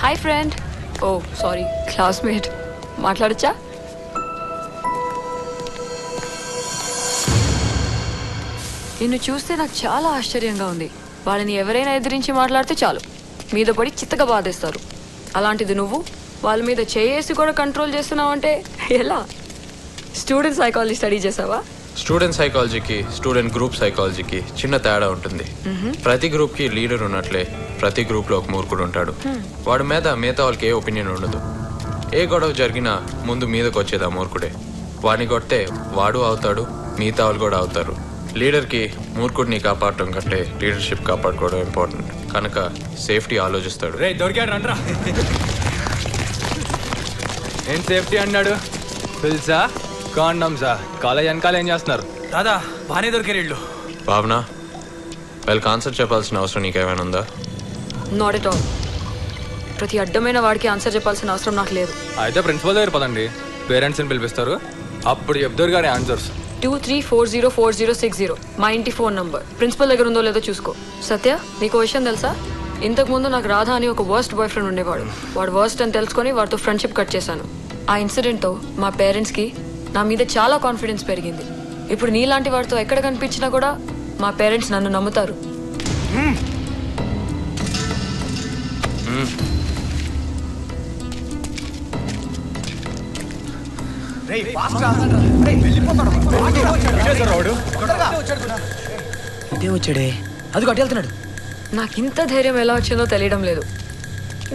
Hi friend. Oh sorry, classmate. మాట్లాడచ్చా? నిన్ను చూస్తే నాకు చాలా ఆశ్చర్యంగా ఉంది. వాళ్ళని ఎవరైనా ఎదిరించి మాట్లాడితే చాలు మీద పడి చిత్తగా బాధేస్తారు. అలాంటిది నువ్వు వాళ్ళ మీద చేసి కూడా కంట్రోల్ చేస్తున్నావు అంటే ఎలా? స్టూడెంట్ సైకాలజీ స్టడీ చేసావా? స్టూడెంట్ సైకాలజీకి స్టూడెంట్ గ్రూప్ సైకాలజీకి చిన్న తేడా ఉంటుంది. ప్రతి గ్రూప్ కి లీడర్ ఉన్నట్లే ప్రతి గ్రూప్ లో ఒక మూర్ఖుడు ఉంటాడు. వాడి మీద మిగతా వాళ్ళకి ఏ ఒపీనియన్ ఉండదు. ఏ గొడవ జరిగినా ముందు మీదకి వచ్చేది ఆ మూర్ఖుడే. వాడిని కొడితే వాడు అవుతాడు, మిగతా వాళ్ళు కూడా అవుతారు. లీడర్కి మూర్ఖుడిని కాపాడటం కంటే లీడర్షిప్ కాపాడుకోవడం ఇంపార్టెంట్. కనుక సేఫ్టీ ఆలోచిస్తాడు. రే దొరికాడు రండ్రా. ఏం సేఫ్టీ అన్నాడు? పిల్సా కాండమ్సా? కాలేజ్ వెనకాల ఏం చేస్తున్నారు? దాదా బాగానే దొరికారు ఇళ్ళు. భావన, వాళ్ళకి ఆన్సర్ చెప్పాల్సిన అవసరం నీకేమైనా ఉందా? Not at all. ప్రతి అడ్డమైన వాడికి ఆన్సర్ చెప్పాల్సిన అవసరం నాకు లేదు. అయితే ప్రిన్సిపల్ దగ్గర పదండి, పేరెంట్స్ని పిలిపిస్తారు, అప్పుడు చెప్తారు కానీ ఆన్సర్స్. 23404060 మా ఇంటి ఫోన్ నంబర్. ప్రిన్సిపల్ దగ్గర ఉందో లేదో చూసుకో. సత్య, నీకు విషయం తెలుసా? ఇంతకుముందు నాకు రాధా అని ఒక వర్స్ట్ బాయ్ ఫ్రెండ్ ఉండేవాడు. వాడు వర్స్ట్ అని తెలుసుకొని వాడితో ఫ్రెండ్షిప్ కట్ చేశాను. ఆ ఇన్సిడెంట్తో మా పేరెంట్స్కి నా మీద చాలా కాన్ఫిడెన్స్ పెరిగింది. ఇప్పుడు నీలాంటి వాడితో ఎక్కడ కనిపించినా కూడా మా పేరెంట్స్ నన్ను నమ్ముతారు. ఇదే వచ్చాడే, అది అటు వెళ్తున్నాడు. నాకు ఇంత ధైర్యం ఎలా వచ్చిందో తెలియడం లేదు.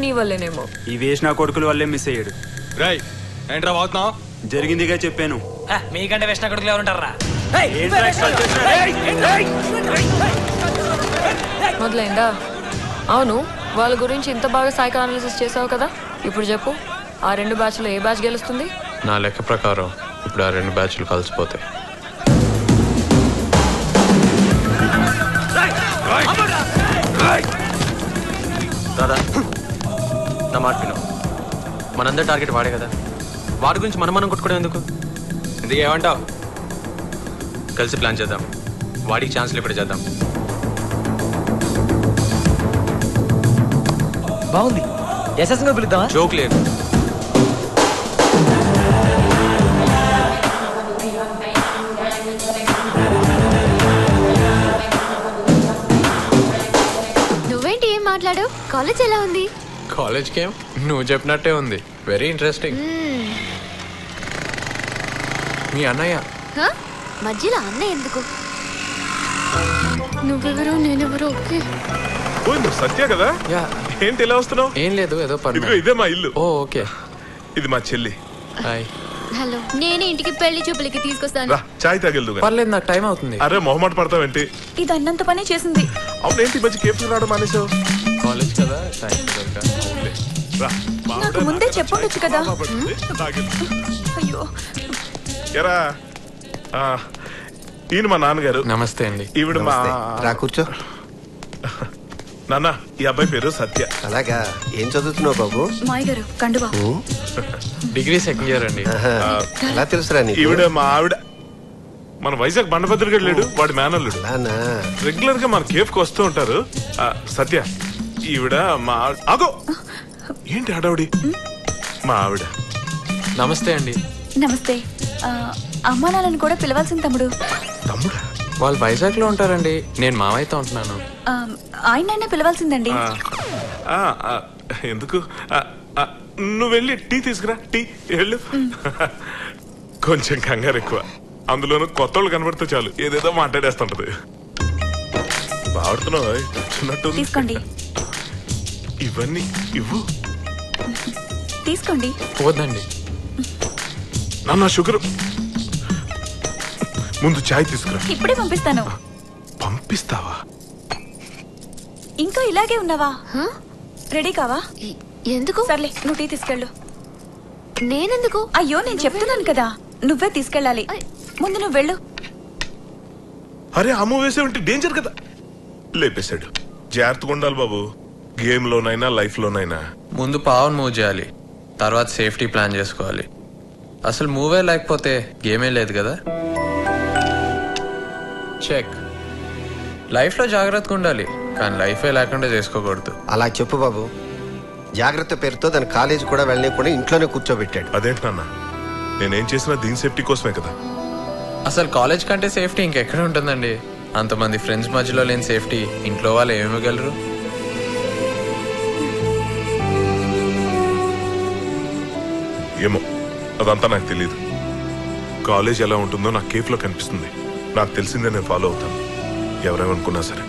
నీ వల్లేనేమో. ఈ వేసిన కొడుకుల వల్లే మిస్ అయ్యాడు. రై ఏంట్రా వాగుతున్నావు? జరిగిందిగా చెప్పాను. మీకంటే వేసిన కొడుకులు ఎవరు ఉంటారా? మొదలైందా? అవును, వాళ్ళ గురించి ఇంత బాగా సైకో అనాలిసిస్ చేసావు కదా. ఇప్పుడు చెప్పు, ఆ 2 బ్యాచ్లో ఏ బ్యాచ్ గెలుస్తుంది? నా లెక్క ప్రకారం ఇప్పుడు ఆ 2 బ్యాచ్లు కలిసిపోతాయి. దాదా, నా మాట విను. మనందరి టార్గెట్ వాడే కదా. వాడి గురించి మనం కొట్టుకోవడం ఎందుకు? ఎందుకు ఏమంటావు? కలిసి ప్లాన్ చేద్దాం. వాడికి ఛాన్స్లు ఇప్పుడు చేద్దాం. బాగుంది, ఎస్ఎస్గా పిలుద్దామా? జోక్ లేదు. నువ్వేంటి ఏం మాట్లాడు? కాలేజ్ ఎలా ఉంది? కాలేజ్కి ఏం, నువ్వు చెప్పినట్టే ఉంది. Very interesting. మీ అన్నయ్య మధ్యలో అన్న ఎందుకు? నువ్వెవరు నేనెవరు? ఓకే, సత్య కదా? ఏంటి ఇలా వస్తున్నావు? ఏం లేదు, ఏదో పని. ఇదే మా ఇల్లు. ఓ ఓకే. ఇది మా చెల్లి. హాయ్. హలో, నేనే ఇంటికి పెళ్లి చూపులకి తీసుకొస్తాను. చాయ్ తాగెళ్దు. పర్లేదు, నాకు టైం అవుతుంది. అరే మొహమాట పడతావేంటి? ఇది అన్నంత పని చేసింది. అవునేంటి మంచి కేఫ్ రావడం మానేసావు? కాలేజ్ కదా, టైం నాకు ముందే చెప్పొచ్చు కదా. అయ్యో, ఎరా ఈయన మా నాన్నగారు. నమస్తే అండి. ఈవిడ మా రా కూర్చో. నాన్న, ఈ అబ్బాయి పేరు సత్య. అలాగా, ఏం చదువుతున్నావు బాబు? మాయ గారు కండువా. డిగ్రీ సెకండ్ ఇయర్ అండి. ఎలా తెలుసురా నీకు? ఈవిడ మా ఆవిడ. మన వైజాగ్ బండభద్ర లేడు, వాడి మేనల్లుడు. రెగ్యులర్ గా మన కేఫ్ కు వస్తూ ఉంటారు. సత్య, ఈవిడ మా ఆగో. ఏంటి హడావుడి? మా ఆవిడ. నమస్తే అండి. నమస్తే. అమ్మా నాన్నని కూడా పిలవాల్సింది తమ్ముడు. తమ్ముడా? వాళ్ళు వైజాగ్ లో ఉంటారండి, నేను మావయ్యతో ఉంటున్నాను. ఆయనైనా పిలవాల్సిందండి. ఎందుకు? నువ్వు వెళ్ళి టీ తీసుకురా. టీ వెళ్ళు. కొంచెం కంగారు ఎక్కువ, అందులోనూ కొత్త వాళ్ళు కనబడితే చాలు ఏదేదో మాట్లాడేస్తుంటది. బాగుతున్నావు. తీసుకోండి. ఇవన్నీ ఇవ్వు. తీసుకోండి. వద్దండి, నాన్న షుగర్. ముందు చాయ్ తీసుకురా. ఇప్పుడే పంపిస్తాను. పంపిస్తావా? ఇంకా ఇలాగే ఉన్నావా? రెడీ కావా? ఎందుకు? సర్లే, నువ్వు టీ తీసుకెళ్ళు. నేనెందుకు? అయ్యో, నేను చెప్తున్నాను కదా, నువ్వే తీసుకెళ్ళాలి. ముందు నువ్వు వెళ్ళు. అరే, అమ్మ వేసేవంటే డేంజర్ కదా. లేపేశాడు. జాగ్రత్తగా ఉండాలి బాబు, గేమ్ లోనైనా లైఫ్ లోనైనా. ముందు పావును మూవ్ చేయాలి, తర్వాత సేఫ్టీ ప్లాన్ చేసుకోవాలి. అసలు మూవే లేకపోతే గేమే లేదు కదా. చెక్. లైఫ్లో జాగ్రత్తగా ఉండాలి, కానీ లైఫే లేకుండా చేసుకోకూడదు. అలా చెప్పు బాబు. జాగ్రత్త పేరుతో దాని కాలేజీ కూడా వెళ్ళలేకుండా ఇంట్లోనే కూర్చోబెట్టాడు. అదేంటి నాన్న, నేనేం చేసినా దీని సేఫ్టీ కోసమే కదా. అసలు కాలేజ్ కంటే సేఫ్టీ ఇంకెక్కడ ఉంటుందండి? అంతమంది ఫ్రెండ్స్ మధ్యలో లేని సేఫ్టీ ఇంట్లో వాళ్ళు ఏమివ్వగలరు? ఏమో, అదంతా నాకు తెలియదు. కాలేజ్ ఎలా ఉంటుందో నాకు కేఫ్లో కనిపిస్తుంది. నాకు తెలిసిందే నేను ఫాలో అవుతాను, ఎవరేమనుకున్నా సరే.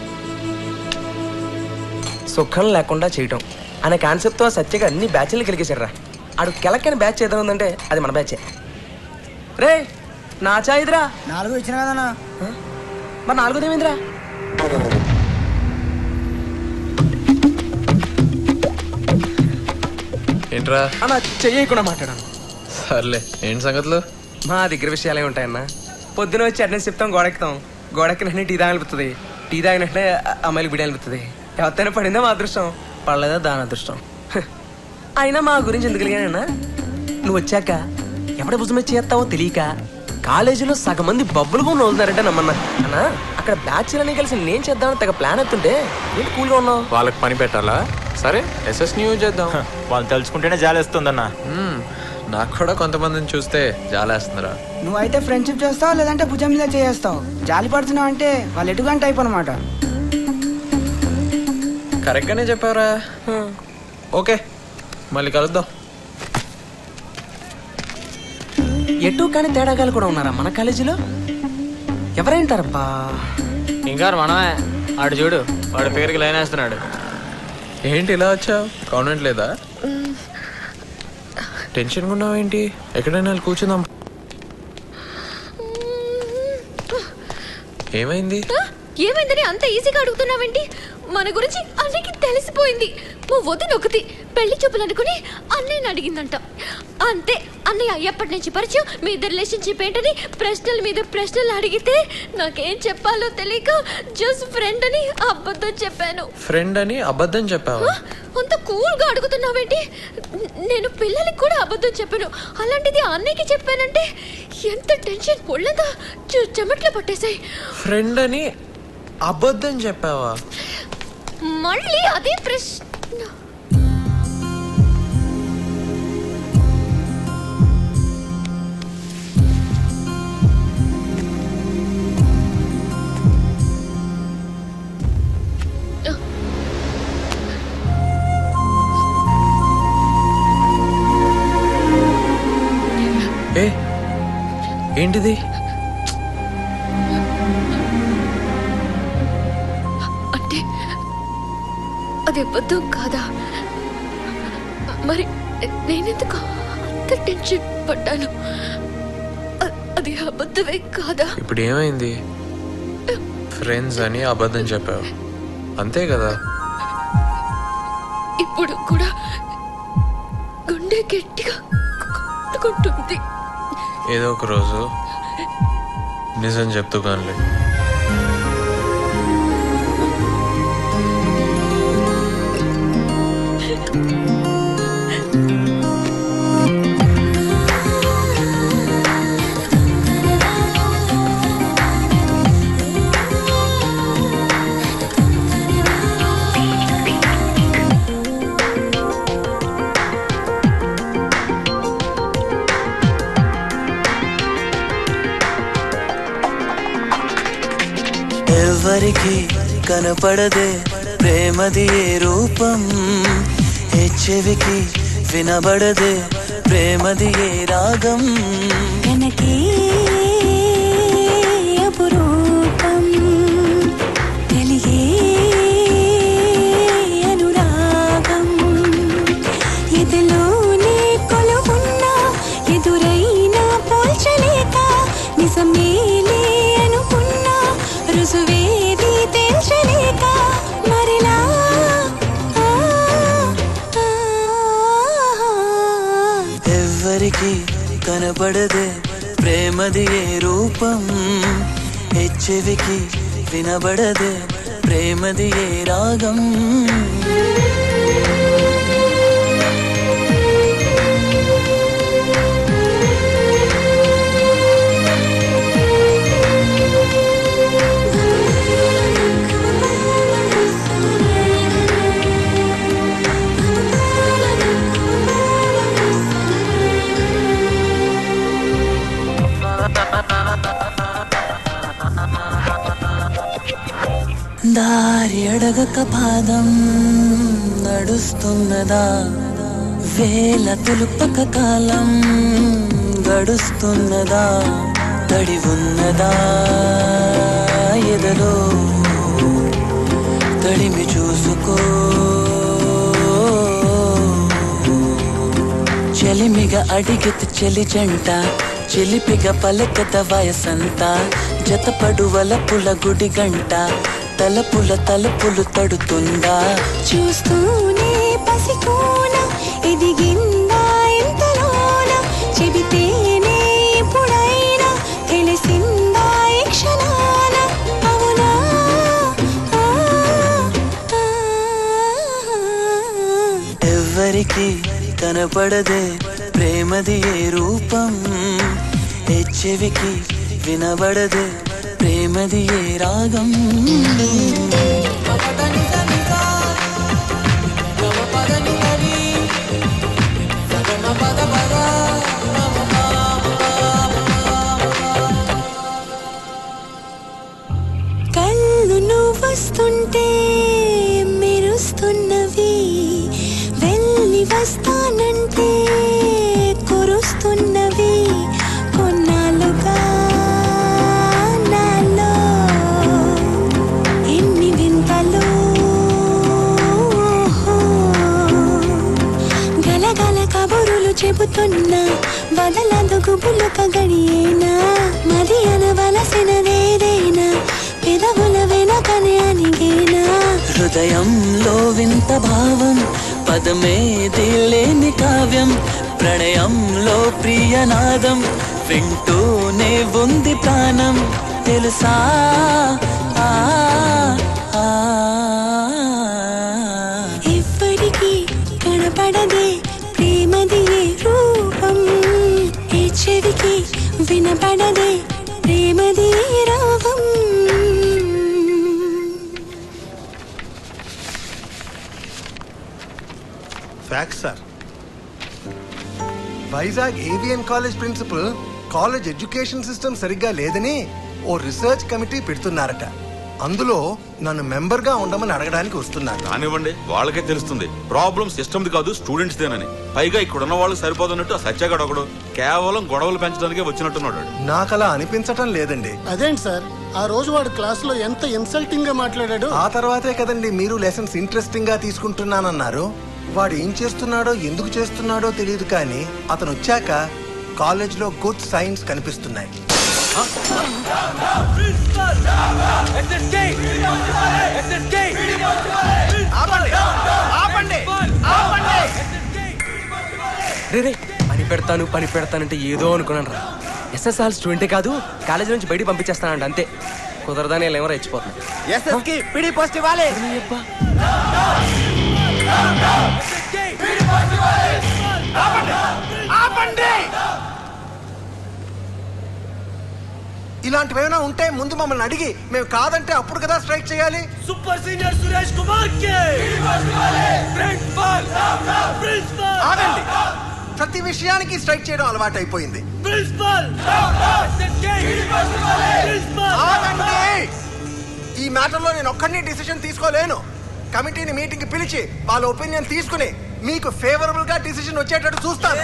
సుఖం లేకుండా చేయటం అనే కాన్సెప్ట్తో సత్యగా అన్ని బ్యాచ్లు కలిగేశారా. ఆడు కెలక్కని బ్యాచ్ చేద్దాం ఉందంటే అది మన బ్యాచే. రే నా చాయిదిరా 4 ఇచ్చిన కదన్నా. మరి 4 ఏమైందిరా? ఏంట్రా అన్న చెయ్యకుండా మాట్లాడాను. సర్లే, ఏంటి సంగతులు? మా దగ్గర విషయాలే ఉంటాయన్న. పొద్దున వచ్చి అటెండెన్స్ చెప్తాం, గోడెక్కుతాం. గోడెక్కిన టీ తాగనిపిస్తుంది, టీ తాగినట్టే అమ్మాయిలు బిడి అనిపిస్తుంది. ఎవరితైనా పడిందా మా అదృష్టం, పడలేదా దాని అదృష్టం. అయినా మా గురించి ఎందుకు కలిగానన్నా, నువ్వు వచ్చాక ఎప్పుడే భుజం మీద చేస్తావో తెలియక కాలేజీలో సగం మంది బబ్బులుగా నవ్వుతున్నారంటే నమ్మన్నా. అన్నా అక్కడ బ్యాచ్లన్నీ కలిసి నేను చేద్దామని తెగ ప్లాన్ ఎత్తుంటే ఏంటి కూల్గా ఉన్నావు? వాళ్ళకి పని పెట్టాలా? సరే ఎస్ఎస్ న్యూ చేద్దాం. వాళ్ళు తలుచుకుంటేనే జాలేస్తుందన్నా. నాకు కూడా కొంతమందిని చూస్తే జాలేస్తుందిరా. నువ్వైతే ఫ్రెండ్షిప్ చేస్తావు, లేదంటే భుజం మీద చేస్తావు. జాలి పడుతున్నావు అంటే వాళ్ళు ఎటుగంట టైప్ అనమాట. కరెక్ట్గానే చెప్పారా? ఓకే, మళ్ళీ కలుద్దాం. ఎటు కానీ తేడాగాలు కూడా ఉన్నారా మన కాలేజీలో? ఎవరైంటారబ్బా? ఇంకా మనమే. ఆడు చూడు, వాడి పేరుకి లైన్ వేస్తున్నాడు. ఏంటి ఇలా వచ్చావు? కాన్వెంట్ లేదా? టెన్షన్గా ఉన్నావు ఏంటి? ఎక్కడైనా వెళ్ళి కూర్చుందాం. ఏమైంది? ఏమైందని అంత ఈజీగా అడుగుతున్నావేంటి? మన గురించి అన్నయ్యకి తెలిసిపోయింది. మా వదిన ఒకటి పెళ్లి చూపులు అనుకుని అన్నయ్యని అడిగిందంట. అంతే, అన్నయ్య ఎప్పటి నుంచి పరిచయం, మీ ఇద్దరు రిలేషన్షిప్ ఏంటని ప్రశ్నల మీద ప్రశ్నలు అడిగితే నాకేం చెప్పాలో తెలియక జస్ట్ ఫ్రెండ్ అని అబద్ధం చెప్పాను. ఫ్రెండ్ అని అబద్ధం చెప్పావా? అంత కూల్గా అడుగుతున్నావేంటి? నేను పిల్లలకి కూడా అబద్ధం చెప్పాను, అలాంటిది అన్నయ్యకి చెప్పానంటే ఎంత టెన్షన్, ఒళ్ళంతా చెమట్లు పట్టేశాయి. ఫ్రెండ్ అని అబద్ధం చెప్పావా? మళ్ళీ అదే ప్రశ్న. ఏంటిది? అంటే అది అబద్ధం కాదా? మరి నేనెందుకు అంత టెన్షన్ పడ్డాను? అది అబద్ధమే కాదా? ఇప్పుడు ఏమైంది? ఫ్రెండ్స్ అని అబద్ధం చెప్పావు, అంతే కదా? ఇప్పుడు కూడా గుండె గట్టిగా కొట్టుకుంటుంది. ఏదో ఒక రోజు నిజం చెప్తూ కానిలే. ఎవరికి కనపడదే ప్రేమది ఏ రూపం, ఏ చెవికి వినబడదే ప్రేమది ఏ రాగం. వెనకే అపురూపం తెలియే అనురాగం. ఎదలోనే కొలువున్నా ఎదురైనా పోల్చలేక, నిజమేలే అనుకున్నా రుజువేది తెల్చలేక, మరిలా ఎవరికి కనపడదే ప్రేమది ఏ రూపం, ఏ చెవికి వినబడదే ప్రేమది ఏ రాగం. దారి అడగక పాదం నడుస్తున్నదా వేల తులుపక కాలం గడుస్తున్నదా తడి ఉన్నదా ఎదలో తడిమి చూసుకో చెలిమిగా అడిగితే చెలి జంట చిలిపిగా పలకద వయసంతా జతపడువల పుల గుడి గంట తలపుల తలుపులు తడుతుందా చూస్తూనే పసికోన ఎదిగిందా ఎంతలోన చెబితేనే ఎప్పుడైనా తెలిసిందా ఈ క్షణాన అవునా ఎవ్వరికి కనపడదే ప్రేమది ఏ రూపం ఏ చెవికి వినబడదే ప్రేమది ఏ రాగం కళ్ళు నువ్వొస్తుంటే మెరుస్తున్నవి వెళ్ళి వస్తానంటే కురుస్తున్నవి కొన్నాళ్ళుగా నాలో ఎన్ని వింతలు గలగల కబురులు చెబుతున్నా వదలదు గుబులుక గడియేనా మది అనవలసినదేదైనా పెదవుల వెనకనే అనిగేనా హృదయంలో వింత భావం పదమేది లేని కావ్యం ప్రణయంలో ప్రియనాదం వింటూనే ఉంది ప్రాణం తెలుసా ఎవ్వరికి కనపడదే ప్రేమది ఏ రూపం ఏ చెవికి వినపడదే ప్రేమది ఏ రాగం fact sir Vizag A V N college principal college education system సరిగ్గా లేదని ఓ రిసర్చ్ కమిటీ పెడుతున్నారట అందులో నన్ను మెంబర్ గా ఉండమని అడగడానికి వస్తున్నాను. కానివ్వండి, వాళ్ళకే తెలుస్తుంది ప్రాబ్లం సిస్టమ్ది కాదు స్టూడెంట్స్ దేనని. పైగా ఇక్కడ ఉన్న వాళ్ళు సరిపోతున్నట్టు ఆ సత్యాగాడు ఒకడు కేవలం గొడవలు పెంచడానికే వచ్చినట్టున్నాడు. నాకు అలా అనిపించటం లేదండి. అదేంటి సార్, ఆ రోజు వాడు క్లాస్ లో ఎంత ఇన్సల్టింగ్ గా మాట్లాడాడు. ఆ తర్వాతే కదండి మీరు లెసన్స్ ఇంట్రెస్టింగ్ గా తీసుకుంటున్నానన్నారు. వాడు ఏం చేస్తున్నాడో ఎందుకు చేస్తున్నాడో తెలియదు, కానీ అతను వచ్చాక కాలేజ్ లో గుడ్ సైన్స్ కనిపిస్తున్నాయి. రే పని పెడతానంటే ఏదో అనుకున్నాను రా. ఎస్ఎస్ఆర్ స్టూడెంటే కాదు కాలేజీ నుంచి బయటికి పంపించేస్తానంట, అంతే. కుదరదని ఎవరో రెచ్చిపోతున్నారు. ఇలాంటివేమైనా ఉంటే ముందు మమ్మల్ని అడిగి మేము కాదంటే అప్పుడు కదా స్ట్రైక్ చేయాలి. సూపర్ సీనియర్ సురేష్ కుమార్ ఆగండి, ప్రతి విషయానికి స్ట్రైక్ చేయడం అలవాటు అయిపోయింది. ఈ మ్యాటర్లో నేను ఒక్కడిని డిసిషన్ తీసుకోలేను. కమిటీని మీటింగ్ పిలిచి వాళ్ళ ఒపీనియన్ తీసుకుని మీకు ఫేవరబుల్ గా డిసిషన్ వచ్చేటట్టు చూస్తాను.